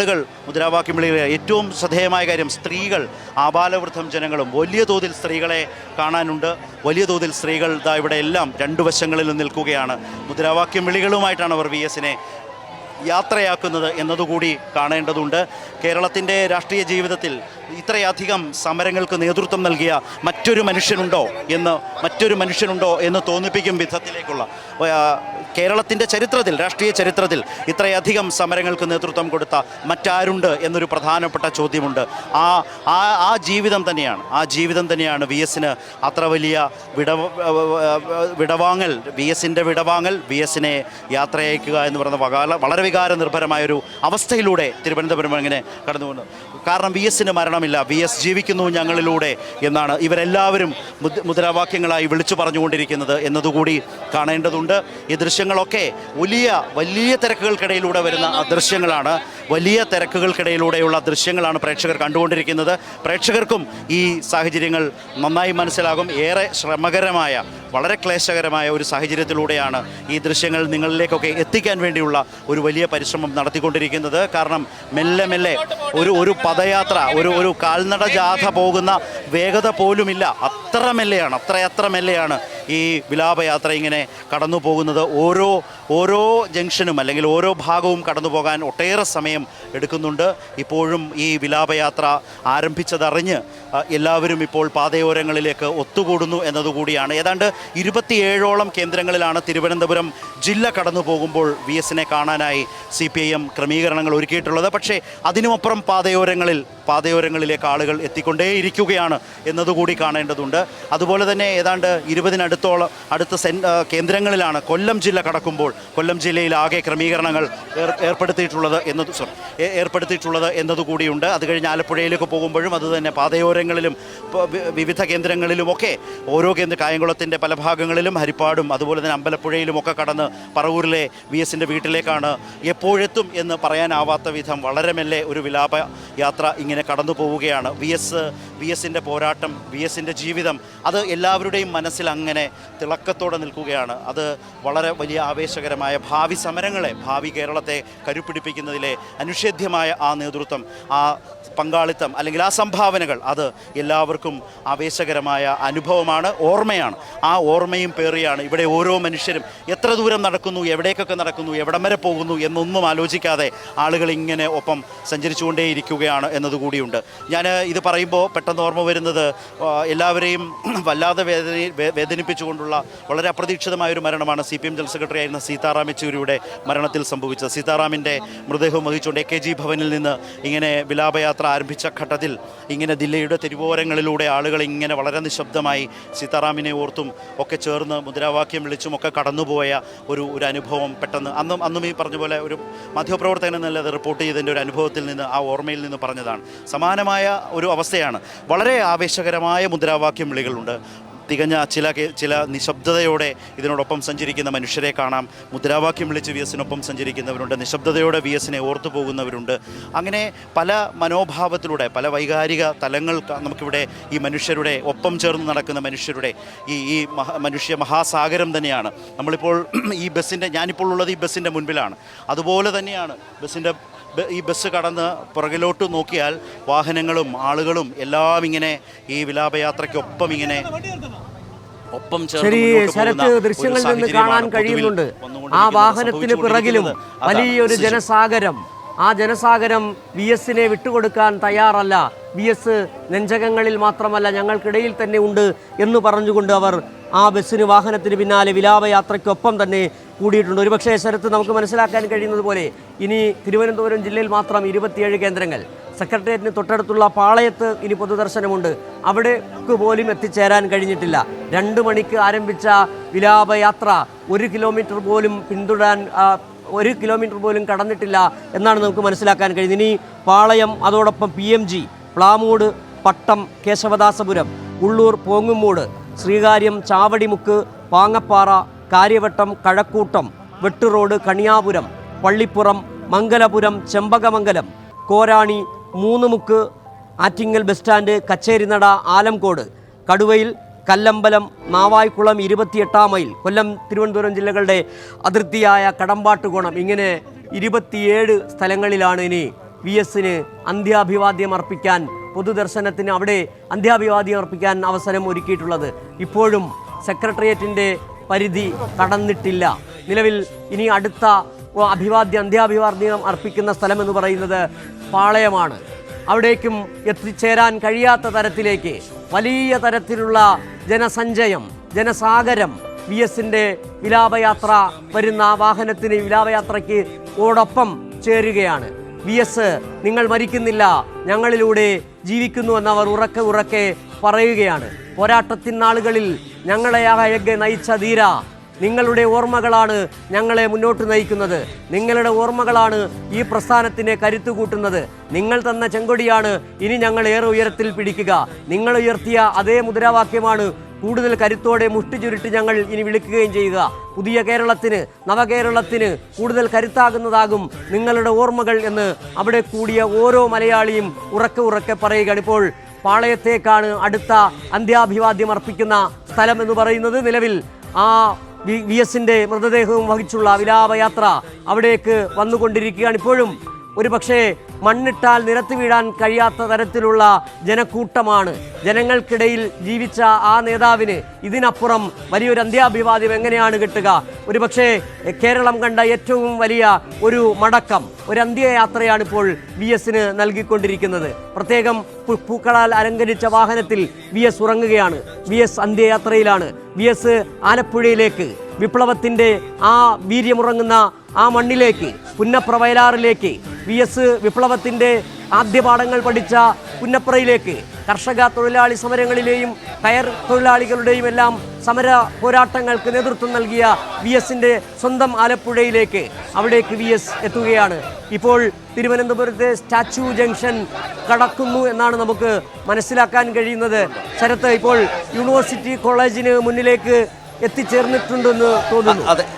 പാട്ടുകൾ, മുദ്രാവാക്യം വിളികൾ. ഏറ്റവും ശ്രദ്ധേയമായ കാര്യം സ്ത്രീകൾ, ആബാലവൃദ്ധം ജനങ്ങളും വലിയ തോതിൽ സ്ത്രീകളെ കാണാനുണ്ട്. വലിയ തോതിൽ സ്ത്രീകൾ ഇവിടെ എല്ലാം രണ്ടു വശങ്ങളിലും നിൽക്കുകയാണ്. മുദ്രാവാക്യം വിളികളുമായിട്ടാണ് അവർ VS-നെ യാത്രയാക്കുന്നത് എന്നതുകൂടി കാണേണ്ടതുണ്ട്. കേരളത്തിൻ്റെ രാഷ്ട്രീയ ജീവിതത്തിൽ ഇത്രയധികം സമരങ്ങൾക്ക് നേതൃത്വം നൽകിയ മറ്റൊരു മനുഷ്യനുണ്ടോ എന്ന് തോന്നിപ്പിക്കും വിധത്തിലേക്കുള്ള കേരളത്തിൻ്റെ ചരിത്രത്തിൽ, രാഷ്ട്രീയ ചരിത്രത്തിൽ ഇത്രയധികം സമരങ്ങൾക്ക് നേതൃത്വം കൊടുത്ത മറ്റാരുണ്ട് എന്നൊരു പ്രധാനപ്പെട്ട ചോദ്യമുണ്ട്. ആ ജീവിതം തന്നെയാണ് VS-ന് അത്ര വലിയ വിടവാങ്ങൽ, VS-ൻ്റെ വിടവാങ്ങൽ, VS-നെ യാത്രയയക്കുക എന്ന് പറയുന്ന വളരെ വികാര നിർഭരമായൊരു അവസ്ഥയിലൂടെ തിരുവനന്തപുരം അങ്ങനെ കടന്നു പോകുന്നത്. കാരണം VS-ന് മരണമില്ല, VS ജീവിക്കുന്നു ഞങ്ങളിലൂടെ എന്നാണ് ഇവരെല്ലാവരും മുദ്രാവാക്യങ്ങളായി വിളിച്ചു പറഞ്ഞുകൊണ്ടിരിക്കുന്നത് എന്നതുകൂടി കാണേണ്ടതുണ്ട്. ഈ ദൃശ്യങ്ങളൊക്കെ വലിയ തിരക്കുകൾക്കിടയിലൂടെ വരുന്ന ദൃശ്യങ്ങളാണ്. വലിയ തിരക്കുകൾക്കിടയിലൂടെയുള്ള ദൃശ്യങ്ങളാണ് പ്രേക്ഷകർ കണ്ടുകൊണ്ടിരിക്കുന്നത്. പ്രേക്ഷകർക്കും ഈ സാഹചര്യങ്ങൾ നന്നായി മനസ്സിലാകും. ഏറെ ശ്രമകരമായ, വളരെ ക്ലേശകരമായ ഒരു സാഹചര്യത്തിലൂടെയാണ് ഈ ദൃശ്യങ്ങൾ നിങ്ങളിലേക്കൊക്കെ എത്തിക്കാൻ വേണ്ടിയുള്ള ഒരു വലിയ പരിശ്രമം നടത്തിക്കൊണ്ടിരിക്കുന്നത്. കാരണം മെല്ലെ ഒരു പദയാത്ര, ഒരു കാൽനട ജാഥ പോകുന്ന വേഗത പോലുമില്ല. അത്ര മെല്ലെയാണ് ഈ വിലാപയാത്ര ഇങ്ങനെ കടന്നു പോകുന്നത്. ഓരോ ജംഗ്ഷനും അല്ലെങ്കിൽ ഓരോ ഭാഗവും കടന്നു പോകാൻ ഒട്ടേറെ സമയം എടുക്കുന്നുണ്ട്. ഇപ്പോഴും ഈ വിലാപയാത്ര ആരംഭിച്ചതറിഞ്ഞ് എല്ലാവരും ഇപ്പോൾ പാതയോരങ്ങളിലേക്ക് ഒത്തുകൂടുന്നു എന്നതുകൂടിയാണ്. ഏതാണ്ട് 27ഓളം കേന്ദ്രങ്ങളിലാണ് തിരുവനന്തപുരം ജില്ല കടന്നു പോകുമ്പോൾ VS-നെ കാണാനായി CPIM ക്രമീകരണങ്ങൾ ഒരുക്കിയിട്ടുള്ളത്. പക്ഷേ അതിനുമപ്പുറം പാതയോരങ്ങളിലേക്ക് ആളുകൾ എത്തിക്കൊണ്ടേയിരിക്കുകയാണ് എന്നതുകൂടി കാണേണ്ടതുണ്ട്. അതുപോലെ തന്നെ ഏതാണ്ട് 20-നടുത്തോളം കേന്ദ്രങ്ങളിലാണ് കൊല്ലം ജില്ല കടക്കുമ്പോൾ കൊല്ലം ജില്ലയിൽ ആകെ ക്രമീകരണങ്ങൾ ഏർപ്പെടുത്തിയിട്ടുള്ളത് എന്നതുകൂടിയുണ്ട്. അത് കഴിഞ്ഞ് ആലപ്പുഴയിലേക്ക് പോകുമ്പോഴും അതുതന്നെ പാതയോരങ്ങളിലും വിവിധ കേന്ദ്രങ്ങളിലുമൊക്കെ ഓരോ കായംകുളത്തിൻ്റെ പല ഭാഗങ്ങളിലും ഹരിപ്പാടും അതുപോലെ തന്നെ അമ്പലപ്പുഴയിലുമൊക്കെ കടന്ന് പറവൂരിലെ VS-ൻ്റെ വീട്ടിലേക്കാണ് എപ്പോഴെത്തും എന്ന് പറയാനാവാത്ത വിധം വളരെ മെല്ലെ ഒരു വിലാപ യാത്ര ഇങ്ങനെ കടന്നു പോവുകയാണ്. VS-ൻ്റെ പോരാട്ടം, VS-ൻ്റെ ജീവിതം, അത് എല്ലാവരുടെയും മനസ്സിൽ അങ്ങനെ തിളക്കത്തോടെ നിൽക്കുകയാണ്. അത് വളരെ വലിയ ആവേശകരമായ ഭാവി കേരളത്തെ കരുപിടിപ്പിക്കുന്നതിലെ അനുഷേധ്യമായ ആ നേതൃത്വം, ആ പങ്കാളിത്തം അല്ലെങ്കിൽ ആ സംഭാവനകൾ, അത് എല്ലാവർക്കും ആവേശകരമായ അനുഭവമാണ്, ഓർമ്മയാണ്. ആ ഓർമ്മയും പേറിയാണ് ഇവിടെ ഓരോ മനുഷ്യരും എത്ര ദൂരം നടക്കുന്നു, എവിടേക്കൊക്കെ നടക്കുന്നു, എവിടം വരെ പോകുന്നു എന്നൊന്നും ആലോചിക്കാതെ ആളുകൾ ഇങ്ങനെ ഒപ്പം സഞ്ചരിച്ചുകൊണ്ടേയിരിക്കുകയാണ് എന്നതുകൂടിയുണ്ട്. ഞാൻ ഇത് പറയുമ്പോൾ പെട്ടെന്ന് ഓർമ്മ വരുന്നത് എല്ലാവരെയും വല്ലാതെ വേദനിപ്പിച്ചുകൊണ്ടുള്ള വളരെ അപ്രതീക്ഷിതമായൊരു മരണമാണ് CPM ജനറൽ സെക്രട്ടറി ആയിരുന്ന സീതാറാം യെച്ചൂരിയുടെ മരണത്തിൽ സംഭവിച്ചത്. സീതാറാമിൻ്റെ മൃതദേഹം വഹിച്ചുകൊണ്ട് AKG ഭവനിൽ നിന്ന് ഇങ്ങനെ വിലാപയാത്ര ആരംഭിച്ച ഘട്ടത്തിൽ ഇങ്ങനെ ദില്ലിയുടെ തെരുവോരങ്ങളിലൂടെ ആളുകൾ ഇങ്ങനെ വളരെ നിശബ്ദമായി സീതാറാമിനെ ഓർത്തും ഒക്കെ ചേർന്ന് മുദ്രാവാക്യം വിളിച്ചും ഒക്കെ കടന്നുപോയ ഒരു അനുഭവം പെട്ടെന്ന് അന്നും ഈ പറഞ്ഞ പോലെ ഒരു മാധ്യമപ്രവർത്തകൻ എന്നല്ലാതെ റിപ്പോർട്ട് ചെയ്തതിൻ്റെ ഒരു അനുഭവത്തിൽ നിന്ന്, ആ ഓർമ്മയിൽ നിന്ന് പറഞ്ഞതാണ്. സമാനമായ ഒരു അവസ്ഥയാണ്. വളരെ ആവേശകരമായ മുദ്രാവാക്യം വിളികളുണ്ട്. തികഞ്ഞ ചില നിശബ്ദതയോടെ ഇതിനോടൊപ്പം സഞ്ചരിക്കുന്ന മനുഷ്യരെ കാണാം. മുദ്രാവാക്യം വിളിച്ച് VS-നൊപ്പം സഞ്ചരിക്കുന്നവരുണ്ട്, നിശബ്ദതയോടെ VS-നെ ഓർത്തു പോകുന്നവരുണ്ട്. അങ്ങനെ പല മനോഭാവത്തിലൂടെ, പല വൈകാരിക തലങ്ങൾ നമുക്കിവിടെ ഈ മനുഷ്യരുടെ ഒപ്പം ചേർന്ന് നടക്കുന്ന മനുഷ്യരുടെ ഈ മനുഷ്യ മഹാസാഗരം തന്നെയാണ്. നമ്മളിപ്പോൾ ഞാനിപ്പോൾ ഉള്ളത് ഈ ബസ്സിൻ്റെ മുൻപിലാണ്. അതുപോലെ തന്നെയാണ് ഈ ബസ് കടന്ന് പുറകിലോട്ട് നോക്കിയാൽ വാഹനങ്ങളും ആളുകളും എല്ലാം ഇങ്ങനെ ഈ വിലാപയാത്രയ്ക്കൊപ്പം ഇങ്ങനെ ദൃശ്യങ്ങളിൽ നിന്ന് കാണാൻ കഴിയുന്നുണ്ട്. ആ വാഹനത്തിന് പിറകിലും വലിയൊരു ജനസാഗരം. ആ ജനസാഗരം VS-നെ വിട്ടുകൊടുക്കാൻ തയ്യാറല്ല. VS നെഞ്ചകങ്ങളിൽ മാത്രമല്ല ഞങ്ങൾക്കിടയിൽ തന്നെ ഉണ്ട് എന്ന് പറഞ്ഞുകൊണ്ട് അവർ ആ വാഹനത്തിന് പിന്നാലെ വിലാപയാത്രയ്ക്കൊപ്പം തന്നെ കൂടിയിട്ടുണ്ട്. ഒരുപക്ഷേ ശരത്ത് നമുക്ക് മനസ്സിലാക്കാൻ കഴിയുന്നത് പോലെ ഇനി തിരുവനന്തപുരം ജില്ലയിൽ മാത്രം 27 കേന്ദ്രങ്ങൾ, സെക്രട്ടേറിയറ്റിന് തൊട്ടടുത്തുള്ള പാളയത്ത് ഇനി പൊതുദർശനമുണ്ട്. അവിടേക്ക് പോലും എത്തിച്ചേരാൻ കഴിഞ്ഞിട്ടില്ല. 2 മണിക്ക് ആരംഭിച്ച വിലാപയാത്ര 1 കിലോമീറ്റർ പോലും പിന്തുടരാൻ 1 കിലോമീറ്റർ പോലും കടന്നിട്ടില്ല എന്നാണ് നമുക്ക് മനസ്സിലാക്കാൻ കഴിയുന്നത്. ഇനി പാളയം, അതോടൊപ്പം PMG, Plamoodu, Pattom, Kesavadasapuram, Ulloor, Pongumoodu, Sreekaryam, Chavadimukku, Pangappara, Kariavattom, Kazhakoottam, Vetturoad, Kaniyapuram, Pallippuram, Mangalapuram, Chembakamangalam, Korani, Moonnumukku, Attingal bus stand, Kacherinada, Alamcode, Kaduvayil, Kallambalam, Navaikulam, 28 mile, Kollam Thiruvananthapuram ജില്ലകളുടെ അതിർത്തിയായ കടമ്പാട്ടുകോണം, ഇങ്ങനെ 27 സ്ഥലങ്ങളിലാണ് ഇനി വി എസിന് അന്ത്യാഭിവാദ്യം അർപ്പിക്കാൻ, പൊതുദർശനത്തിന് അവിടെ അന്ത്യാഭിവാദ്യം അർപ്പിക്കാൻ അവസരം ഒരുക്കിയിട്ടുള്ളത്. ഇപ്പോഴും സെക്രട്ടേറിയറ്റിൻ്റെ പരിധി കടന്നിട്ടില്ല. നിലവിൽ ഇനി അടുത്ത അന്ത്യാഭിവാദ്യം അർപ്പിക്കുന്ന സ്ഥലമെന്ന് പറയുന്നത് പാളയമാണ്. അവിടേക്കും എത്തിച്ചേരാൻ കഴിയാത്ത തരത്തിലേക്ക് വലിയ തരത്തിലുള്ള ജനസഞ്ചയം, ജനസാഗരം വി എസിൻ്റെ വിലാപയാത്ര വരുന്ന വാഹനത്തിന് വിലാപയാത്രയ്ക്ക് ഓടൊപ്പം ചേരുകയാണ്. വി എസ്, നിങ്ങൾ മരിക്കുന്നില്ല, ഞങ്ങളിലൂടെ ജീവിക്കുന്നുവെന്നവർ ഉറക്കെ ഉറക്കെ പറയുകയാണ്. പോരാട്ടത്തിൻ നാളുകളിൽ ഞങ്ങളെയാകെ നയിച്ച ധീര, നിങ്ങളുടെ ഓർമ്മകളാണ് ഞങ്ങളെ മുന്നോട്ട് നയിക്കുന്നത്. നിങ്ങളുടെ ഓർമ്മകളാണ് ഈ പ്രസ്ഥാനത്തിനെ കരുത്തു കൂട്ടുന്നത്. നിങ്ങൾ തന്ന ചെങ്കൊടിയാണ് ഇനി ഞങ്ങൾ ഏറെ ഉയരത്തിൽ പിടിക്കുക. നിങ്ങൾ ഉയർത്തിയ അതേ മുദ്രാവാക്യമാണ് കൂടുതൽ കരുത്തോടെ മുഷ്ടി ചുരുട്ടി ഞങ്ങൾ ഇനി വിളിക്കുകയും ചെയ്യുക. പുതിയ കേരളത്തിന്, നവകേരളത്തിന് കൂടുതൽ കരുത്താകുന്നതാകും നിങ്ങളുടെ ഓർമ്മകൾ എന്ന് അവിടെ കൂടിയ ഓരോ മലയാളിയും ഉറക്കെ ഉറക്കെ പറയുകയാണ്. ഇപ്പോൾ പാളയത്തേക്കാണ് അടുത്ത അന്ത്യാഭിവാദ്യം അർപ്പിക്കുന്ന സ്ഥലം എന്ന് പറയുന്നത്. നിലവിൽ ആ വി എസിൻ്റെ മൃതദേഹവും വഹിച്ചുള്ള വിലാപയാത്ര അവിടേക്ക് വന്നുകൊണ്ടിരിക്കുകയാണ്. ഇപ്പോഴും ഒരു പക്ഷേ മണ്ണിട്ടാൽ നിരത്തി വീഴാൻ കഴിയാത്ത തരത്തിലുള്ള ജനക്കൂട്ടമാണ്. ജനങ്ങൾക്കിടയിൽ ജീവിച്ച ആ നേതാവിന് ഇതിനപ്പുറം വലിയൊരു അന്ത്യാഭിവാദ്യം എങ്ങനെയാണ് കിട്ടുക? ഒരു പക്ഷേ കേരളം കണ്ട ഏറ്റവും വലിയ ഒരു മടക്കം, ഒരു അന്ത്യയാത്രയാണ് ഇപ്പോൾ വി എസിന് നൽകിക്കൊണ്ടിരിക്കുന്നത്. പ്രത്യേകം പൂക്കളാൽ അലങ്കരിച്ച വാഹനത്തിൽ വി എസ് ഉറങ്ങുകയാണ്. വി എസ് അന്ത്യയാത്രയിലാണ്. വി എസ് ആലപ്പുഴയിലേക്ക്, വിപ്ലവത്തിൻ്റെ ആ വീര്യമുറങ്ങുന്ന ആ മണ്ണിലേക്ക്, പുന്നപ്ര വയലാറിലേക്ക്, വി എസ് വിപ്ലവത്തിൻ്റെ ആദ്യ പാഠങ്ങൾ പഠിച്ച പുന്നപ്രയിലേക്ക്, കർഷക തൊഴിലാളി സമരങ്ങളിലെയും കയർ തൊഴിലാളികളുടെയും എല്ലാം സമര പോരാട്ടങ്ങൾക്ക് നേതൃത്വം നൽകിയ വി എസിൻ്റെ സ്വന്തം ആലപ്പുഴയിലേക്ക്, അവിടേക്ക് വി എസ് എത്തുകയാണ്. ഇപ്പോൾ തിരുവനന്തപുരത്തെ സ്റ്റാച്യു ജംഗ്ഷൻ കടക്കുന്നു എന്നാണ് നമുക്ക് മനസ്സിലാക്കാൻ കഴിയുന്നത്. ശരത്ത്, ഇപ്പോൾ യൂണിവേഴ്സിറ്റി കോളേജിന് മുന്നിലേക്ക് എത്തിച്ചേർന്നിട്ടുണ്ടെന്ന് തോന്നുന്നു. അതെ